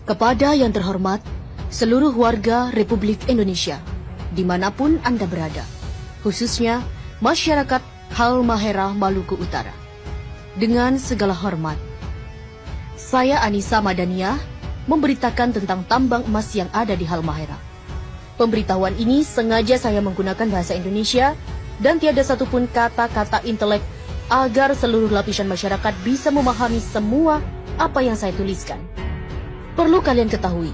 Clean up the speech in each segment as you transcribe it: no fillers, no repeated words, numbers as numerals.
Kepada yang terhormat, seluruh warga Republik Indonesia, dimanapun Anda berada, khususnya masyarakat Halmahera Maluku Utara. Dengan segala hormat, saya Anissa Madaniah memberitakan tentang tambang emas yang ada di Halmahera. Pemberitahuan ini sengaja saya menggunakan bahasa Indonesia dan tiada satupun kata-kata intelek agar seluruh lapisan masyarakat bisa memahami semua apa yang saya tuliskan. Perlu kalian ketahui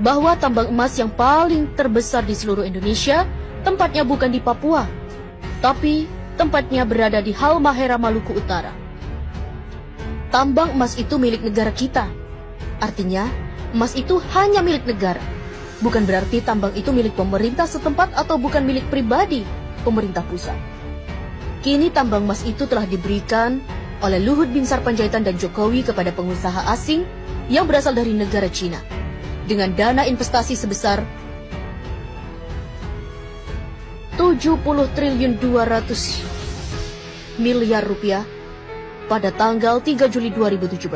bahwa tambang emas yang paling terbesar di seluruh Indonesia tempatnya bukan di Papua, tapi tempatnya berada di Halmahera Maluku Utara. Tambang emas itu milik negara kita. Artinya, emas itu hanya milik negara. Bukan berarti tambang itu milik pemerintah setempat atau bukan milik pribadi pemerintah pusat. Kini tambang emas itu telah diberikan oleh Luhut Binsar Panjaitan dan Jokowi kepada pengusaha asing yang berasal dari negara Cina dengan dana investasi sebesar 70 triliun 200 miliar rupiah pada tanggal 3 Juli 2017.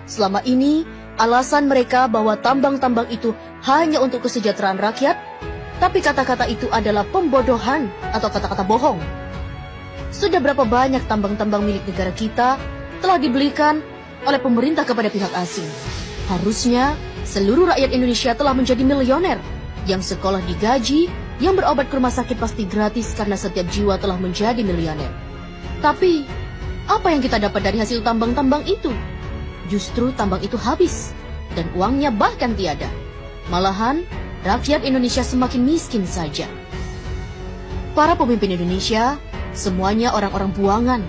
Selama ini, alasan mereka bahwa tambang-tambang itu hanya untuk kesejahteraan rakyat, tapi kata-kata itu adalah pembodohan atau kata-kata bohong. Sudah berapa banyak tambang-tambang milik negara kita telah dibelikan oleh pemerintah kepada pihak asing. Harusnya seluruh rakyat Indonesia telah menjadi milioner, yang sekolah digaji, yang berobat ke rumah sakit pasti gratis karena setiap jiwa telah menjadi miliuner. Tapi, apa yang kita dapat dari hasil tambang-tambang itu? Justru tambang itu habis, dan uangnya bahkan tiada. Malahan, rakyat Indonesia semakin miskin saja. Para pemimpin Indonesia, semuanya orang-orang buangan.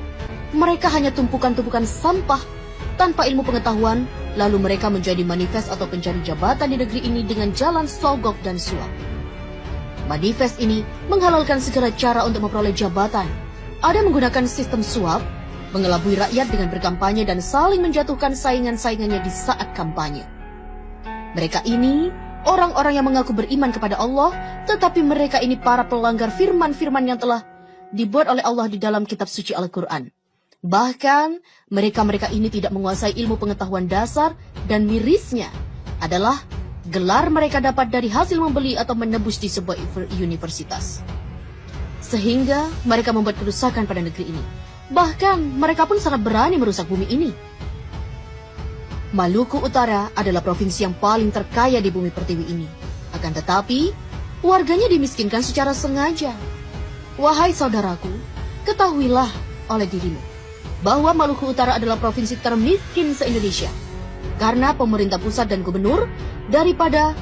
Mereka hanya tumpukan-tumpukan sampah tanpa ilmu pengetahuan, lalu mereka menjadi manifest atau pencari jabatan di negeri ini dengan jalan sogok dan suap. Manifest ini menghalalkan segala cara untuk memperoleh jabatan. Ada menggunakan sistem suap, mengelabui rakyat dengan berkampanye dan saling menjatuhkan saingan-saingannya di saat kampanye. Mereka ini orang-orang yang mengaku beriman kepada Allah, tetapi mereka ini para pelanggar firman-firman yang telah dibuat oleh Allah di dalam kitab suci Al-Quran. Bahkan, mereka-mereka ini tidak menguasai ilmu pengetahuan dasar dan mirisnya adalah gelar mereka dapat dari hasil membeli atau menebus di sebuah universitas. Sehingga mereka membuat kerusakan pada negeri ini. Bahkan, mereka pun sangat berani merusak bumi ini. Maluku Utara adalah provinsi yang paling terkaya di bumi pertiwi ini. Akan tetapi, warganya dimiskinkan secara sengaja. Wahai saudaraku, ketahuilah oleh dirimu bahwa Maluku Utara adalah provinsi termiskin se-Indonesia. Karena pemerintah pusat dan gubernur daripada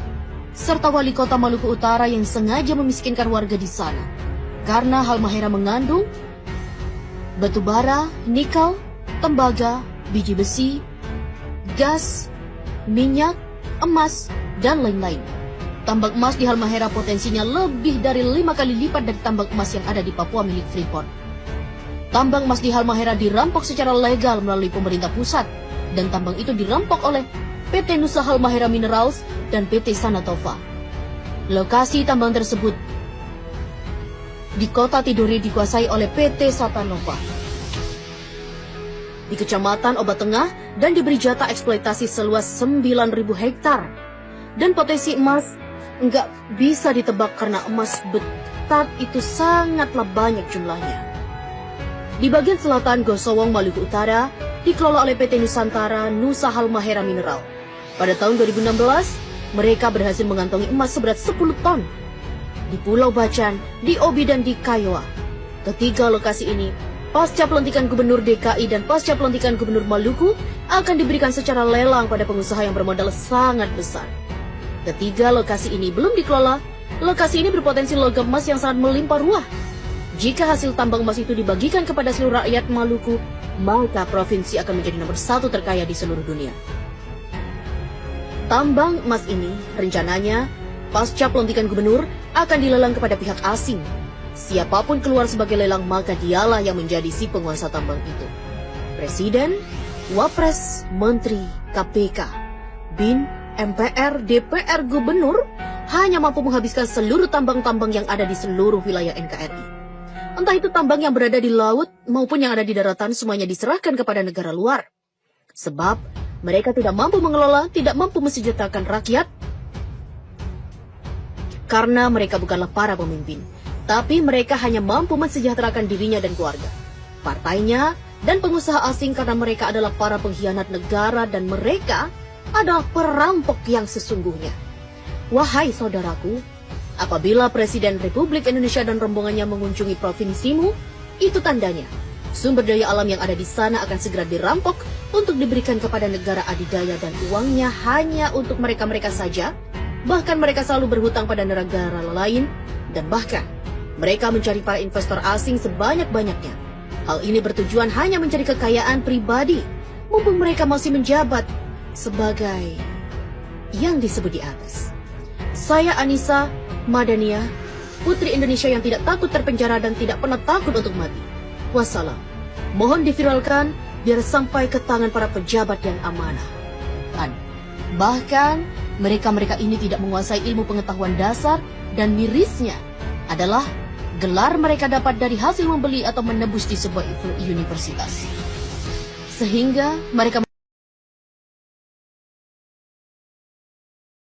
serta wali kota Maluku Utara yang sengaja memiskinkan warga di sana. Karena Halmahera mengandung batu bara, nikel, tembaga, biji besi, gas, minyak, emas, dan lain-lain. Tambang emas di Halmahera potensinya lebih dari 5 kali lipat dari tambang emas yang ada di Papua milik Freeport. Tambang emas di Halmahera dirampok secara legal melalui pemerintah pusat, dan tambang itu dirampok oleh PT Nusa Halmahera Minerals dan PT Sanatova. Lokasi tambang tersebut di kota Tidore dikuasai oleh PT Satanova di Kecamatan Obat Tengah dan diberi jatah eksploitasi seluas 9.000 hektar. Dan potensi emas nggak bisa ditebak karena emas betat itu sangatlah banyak jumlahnya. Di bagian selatan Gosowong, Maluku Utara, dikelola oleh PT Nusantara Nusa Halmahera Mineral. Pada tahun 2016, mereka berhasil mengantongi emas seberat 10 ton. Di Pulau Bacan, di Obi dan di Kiowa. Ketiga lokasi ini, pasca pelantikan Gubernur DKI dan pasca pelantikan Gubernur Maluku, akan diberikan secara lelang pada pengusaha yang bermodal sangat besar. Ketiga lokasi ini belum dikelola, lokasi ini berpotensi logam emas yang sangat melimpah ruah. Jika hasil tambang emas itu dibagikan kepada seluruh rakyat Maluku, maka provinsi akan menjadi nomor 1 terkaya di seluruh dunia. Tambang emas ini rencananya pasca pelantikan gubernur akan dilelang kepada pihak asing. Siapapun keluar sebagai lelang maka dialah yang menjadi si penguasa tambang itu. Presiden, Wapres, Menteri, KPK, BIN, MPR, DPR, Gubernur hanya mampu menghabiskan seluruh tambang-tambang yang ada di seluruh wilayah NKRI. Entah itu tambang yang berada di laut maupun yang ada di daratan, semuanya diserahkan kepada negara luar. Sebab Mereka tidak mampu mengelola, tidak mampu mensejahterakan rakyat, karena mereka bukanlah para pemimpin. Tapi mereka hanya mampu mensejahterakan dirinya dan keluarga, partainya, dan pengusaha asing karena mereka adalah para pengkhianat negara dan mereka adalah perampok yang sesungguhnya. Wahai saudaraku, apabila Presiden Republik Indonesia dan rombongannya mengunjungi provinsimu, itu tandanya sumber daya alam yang ada di sana akan segera dirampok untuk diberikan kepada negara adidaya dan uangnya hanya untuk mereka-mereka saja. Bahkan mereka selalu berhutang pada negara lain dan bahkan mereka mencari para investor asing sebanyak-banyaknya. Hal ini bertujuan hanya mencari kekayaan pribadi mumpung mereka masih menjabat sebagai yang disebut di atas. Saya Anissa Madania, putri Indonesia yang tidak takut terpenjara dan tidak pernah takut untuk mati. Wassalam. Mohon diviralkan biar sampai ke tangan para pejabat yang amanah. Bahkan mereka-mereka ini tidak menguasai ilmu pengetahuan dasar dan mirisnya adalah gelar mereka dapat dari hasil membeli atau menebus di sebuah universitas. Sehingga mereka